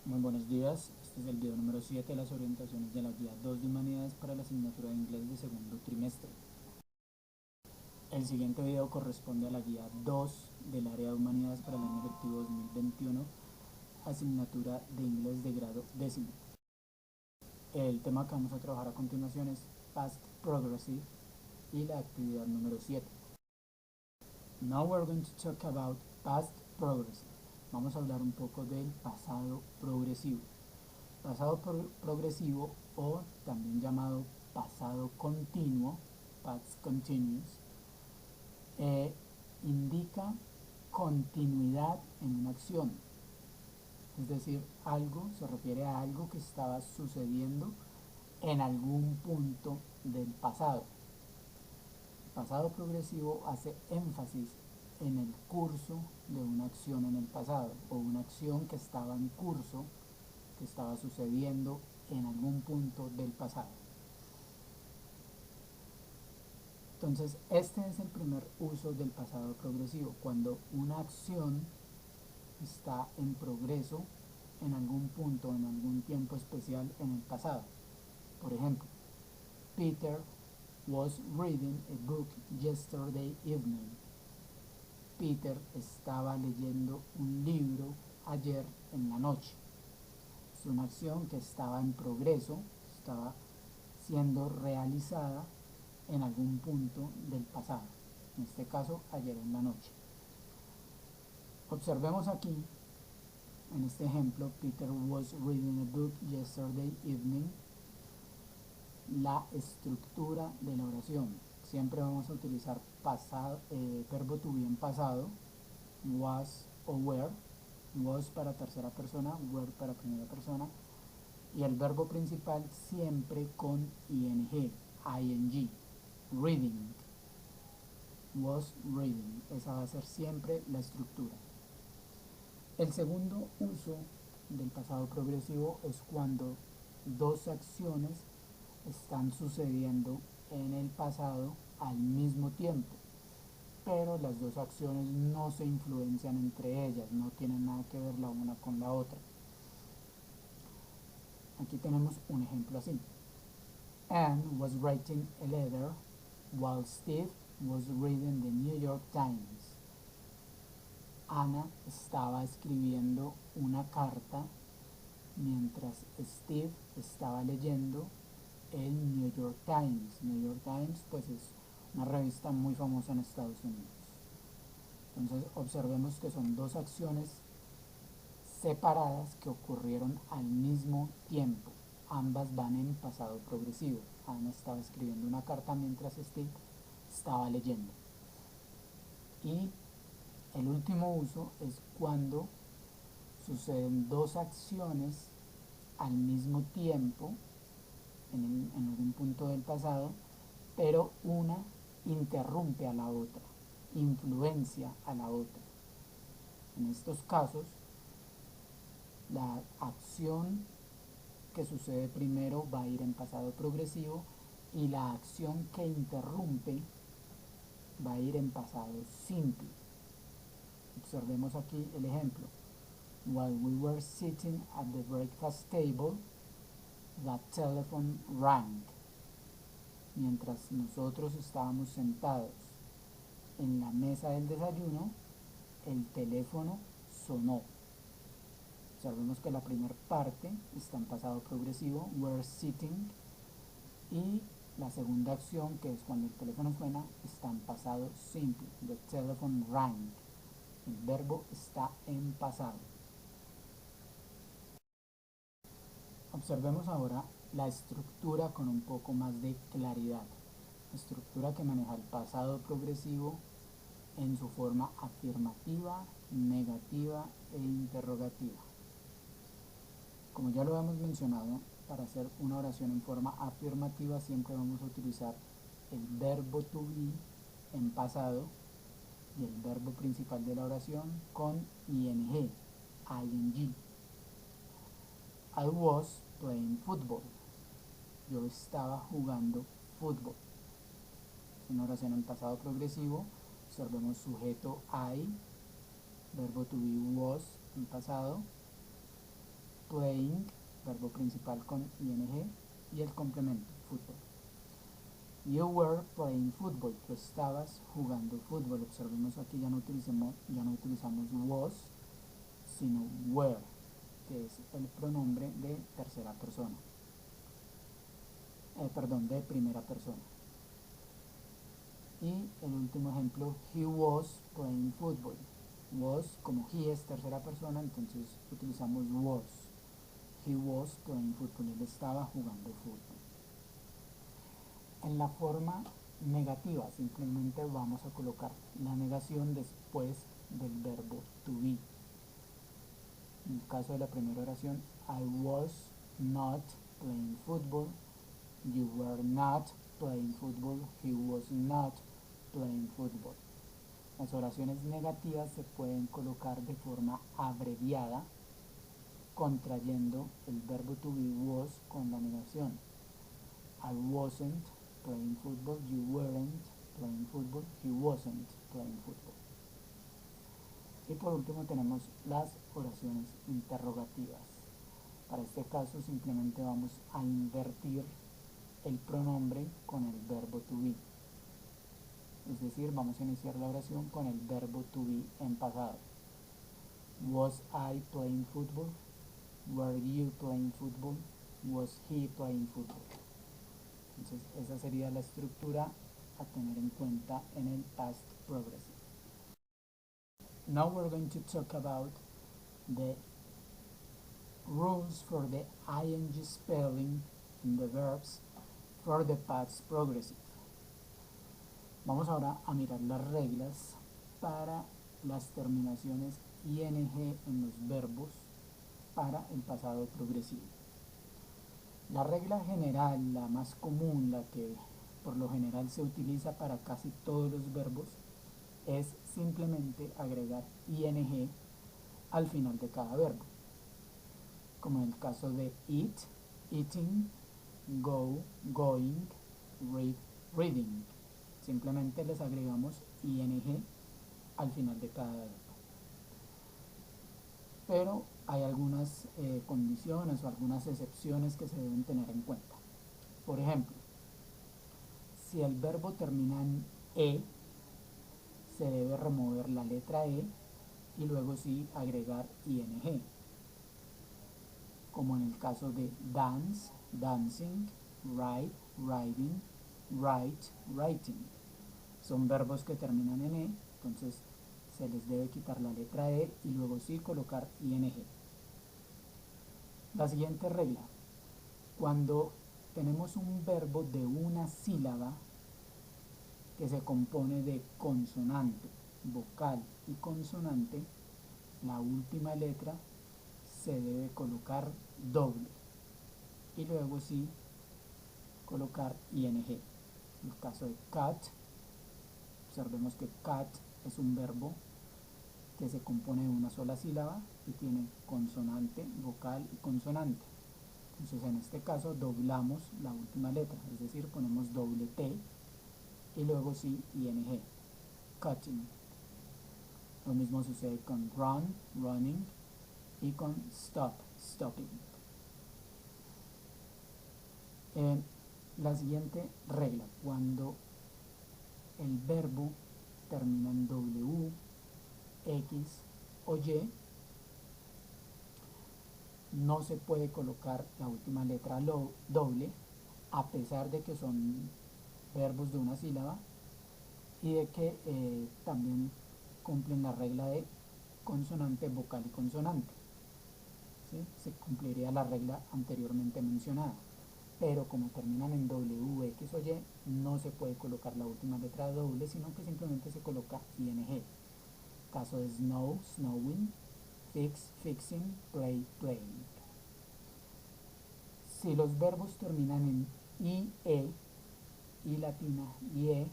Muy buenos días, este es el video número 7 de las orientaciones de la guía 2 de Humanidades para la asignatura de inglés de segundo trimestre. El siguiente video corresponde a la guía 2 del área de Humanidades para el año lectivo 2021, asignatura de inglés de grado décimo. El tema que vamos a trabajar a continuación es Past Progressive y la actividad número 7. Now we're going to talk about Past Progressive. Vamos a hablar un poco del pasado progresivo. Pasado progresivo o también llamado pasado continuo, past continuous, indica continuidad en una acción. Es decir, algo se refiere a algo que estaba sucediendo en algún punto del pasado. El pasado progresivo hace énfasis en el curso de una acción en el pasado o una acción que estaba en curso, que estaba sucediendo en algún punto del pasado. Entonces, este es el primer uso del pasado progresivo, cuando una acción está en progreso en algún punto, en algún tiempo especial en el pasado. Por ejemplo, Peter was reading a book yesterday evening. Peter estaba leyendo un libro ayer en la noche. Es una acción que estaba en progreso, estaba siendo realizada en algún punto del pasado, en este caso ayer en la noche. Observemos aquí, en este ejemplo, Peter was reading a book yesterday evening, la estructura de la oración. Siempre vamos a utilizar pasado, verbo to be en pasado, was o were, was para tercera persona, were para primera persona, y el verbo principal siempre con ing, reading, was reading. Esa va a ser siempre la estructura. El segundo uso del pasado progresivo es cuando dos acciones están sucediendo en el pasado al mismo tiempo, pero las dos acciones no se influencian entre ellas, no tienen nada que ver la una con la otra. Aquí tenemos un ejemplo así. Anne was writing a letter while Steve was reading the New York Times. Ana estaba escribiendo una carta mientras Steve estaba leyendo el New York Times. New York Times pues es una revista muy famosa en Estados Unidos. Entonces observemos que son dos acciones separadas que ocurrieron al mismo tiempo. Ambas van en pasado progresivo. Ana estaba escribiendo una carta mientras Steve estaba leyendo. Y el último uso es cuando suceden dos acciones al mismo tiempo en algún punto del pasado, pero una interrumpe a la otra, influencia a la otra. En estos casos, la acción que sucede primero va a ir en pasado progresivo y la acción que interrumpe va a ir en pasado simple. Observemos aquí el ejemplo. While we were sitting at the breakfast table, the telephone rang. Mientras nosotros estábamos sentados en la mesa del desayuno, el teléfono sonó. Observemos que la primera parte está en pasado progresivo, were sitting, y la segunda acción, que es cuando el teléfono suena, está en pasado simple, the telephone rang. El verbo está en pasado. Observemos ahora la estructura con un poco más de claridad. Estructura que maneja el pasado progresivo en su forma afirmativa, negativa e interrogativa. Como ya lo hemos mencionado, para hacer una oración en forma afirmativa siempre vamos a utilizar el verbo to be en pasado y el verbo principal de la oración con ing. I was playing football. Yo estaba jugando fútbol. Es una oración en pasado progresivo. Observemos sujeto I, verbo to be was en pasado, playing, verbo principal con ing, y el complemento, fútbol. You were playing football. Tú estabas jugando fútbol. Observemos aquí ya no utilizamos was, sino were, que es el pronombre de tercera persona. De primera persona. Y el último ejemplo, he was playing football. Was, como he es tercera persona, entonces utilizamos was. He was playing football. Él estaba jugando fútbol. En la forma negativa simplemente vamos a colocar la negación después del verbo to be. En el caso de la primera oración, I was not playing football, you were not playing football, he was not playing football. Las oraciones negativas se pueden colocar de forma abreviada, contrayendo el verbo to be was con la negación. I wasn't playing football, you weren't playing football, he wasn't playing football. Y por último tenemos las oraciones interrogativas. Para este caso simplemente vamos a invertir el pronombre con el verbo to be. Es decir, vamos a iniciar la oración con el verbo to be en pasado. Was I playing football? Were you playing football? Was he playing football? Entonces esa sería la estructura a tener en cuenta en el past progressive. Now we're going to talk about the rules for the ing spelling in the verbs for the past progressive. Vamos ahora a mirar las reglas para las terminaciones ing en los verbos para el pasado progresivo. La regla general, la más común, la que por lo general se utiliza para casi todos los verbos, es simplemente agregar ing al final de cada verbo, como en el caso de eat, eating, go, going, read, reading. Simplemente les agregamos ing al final de cada verbo. Pero hay algunas condiciones o algunas excepciones que se deben tener en cuenta. Por ejemplo, si el verbo termina en e, se debe remover la letra e y luego sí agregar ing, como en el caso de dance, dancing, write, writing, write, writing. Son verbos que terminan en e, entonces se les debe quitar la letra e y luego sí colocar ing. La siguiente regla, cuando tenemos un verbo de una sílaba que se compone de consonante, vocal y consonante, la última letra se debe colocar doble y luego sí colocar ing. En el caso de cat, observemos que cat es un verbo que se compone de una sola sílaba y tiene consonante, vocal y consonante. Entonces en este caso doblamos la última letra, es decir, ponemos doble T y luego sí ing, cutting. Lo mismo sucede con run, running, y con stop, stopping. La siguiente regla, cuando el verbo termina en W, X o Y, no se puede colocar la última letra doble, a pesar de que son verbos de una sílaba y de que también cumplen la regla de consonante, vocal y consonante. ¿Sí? Se cumpliría la regla anteriormente mencionada, pero como terminan en W, X o Y, no se puede colocar la última letra doble, sino que simplemente se coloca ing. Caso de snow, snowing, fix, fixing, play, playing. Si los verbos terminan en IE, I latina, IE,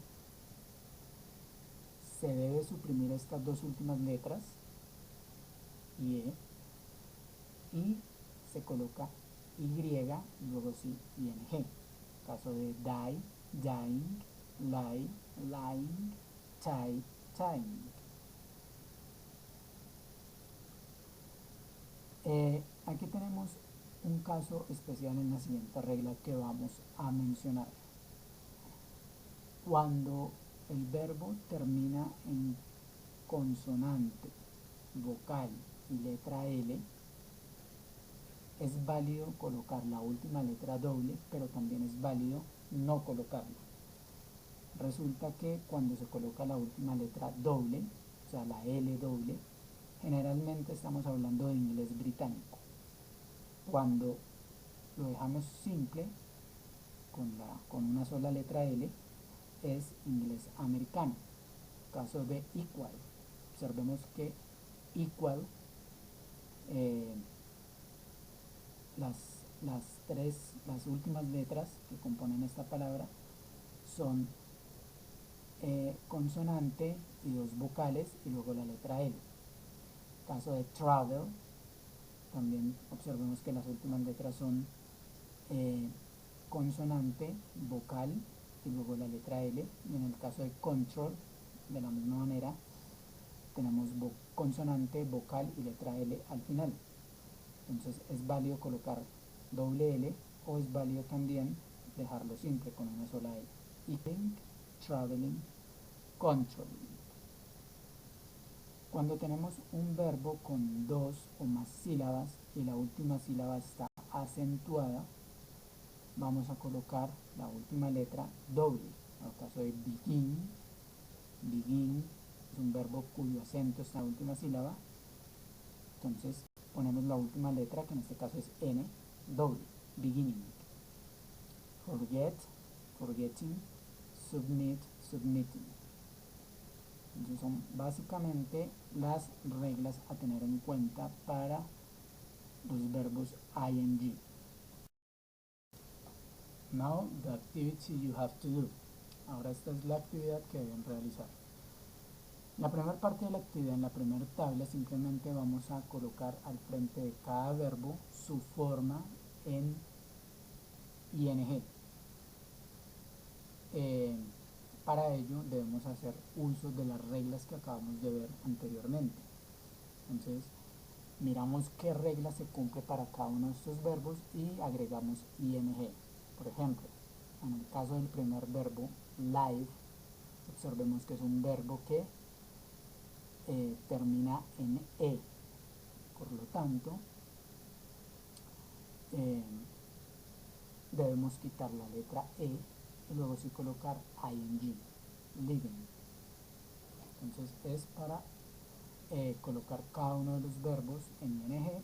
se debe suprimir estas dos últimas letras, IE, y se coloca Y, luego sí ing. Caso de die, dying, lie, lying, tie, tying. Aquí tenemos un caso especial en la siguiente regla que vamos a mencionar. Cuando el verbo termina en consonante, vocal y letra L, es válido colocar la última letra doble, pero también es válido no colocarla. Resulta que cuando se coloca la última letra doble, o sea la L doble, generalmente estamos hablando de inglés británico. Cuando lo dejamos simple, con una sola letra L, es inglés americano. Caso de equal, observemos que equal, las últimas letras que componen esta palabra son consonante y dos vocales y luego la letra L. Caso de travel, también observemos que las últimas letras son consonante, vocal y luego la letra L. Y en el caso de control, de la misma manera, tenemos consonante, vocal y letra L al final. Entonces es válido colocar doble L o es válido también dejarlo simple con una sola L. Eating, traveling, controlling. Cuando tenemos un verbo con dos o más sílabas y la última sílaba está acentuada, vamos a colocar la última letra doble. En el caso de begin, begin es un verbo cuyo acento está en la última sílaba, entonces ponemos la última letra, que en este caso es N, doble, beginning. Forget, forgetting, submit, submitting. Entonces son básicamente las reglas a tener en cuenta para los verbos ing. Now the activity you have to do. Ahora esta es la actividad que deben realizar. La primera parte de la actividad, en la primera tabla, simplemente vamos a colocar al frente de cada verbo su forma en ing. Para ello debemos hacer uso de las reglas que acabamos de ver anteriormente. Entonces miramos qué regla se cumple para cada uno de estos verbos y agregamos ing. Por ejemplo, en el caso del primer verbo, live, observemos que es un verbo que termina en e. Por lo tanto, debemos quitar la letra e y luego sí colocar ing, living. Entonces es para colocar cada uno de los verbos en ing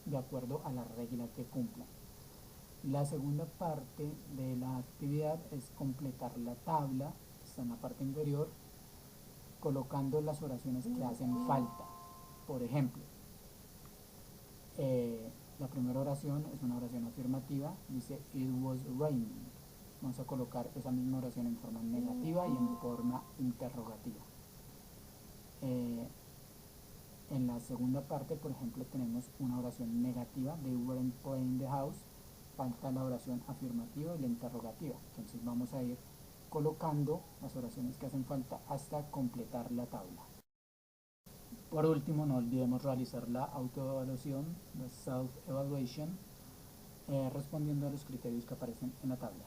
de acuerdo a la regla que cumplan. La segunda parte de la actividad es completar la tabla, que está en la parte inferior, colocando las oraciones que hacen falta. Por ejemplo, la primera oración es una oración afirmativa, dice it was raining. Vamos a colocar esa misma oración en forma negativa y en forma interrogativa. En la segunda parte, por ejemplo, tenemos una oración negativa, they weren't playing the house. Falta la oración afirmativa y la interrogativa. Entonces vamos a ir colocando las oraciones que hacen falta hasta completar la tabla. Por último, no olvidemos realizar la autoevaluación, la self-evaluation, respondiendo a los criterios que aparecen en la tabla.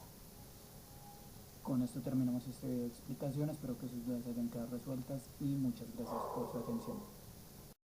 Con esto terminamos este video de explicación. Espero que sus dudas hayan quedado resueltas y muchas gracias por su atención.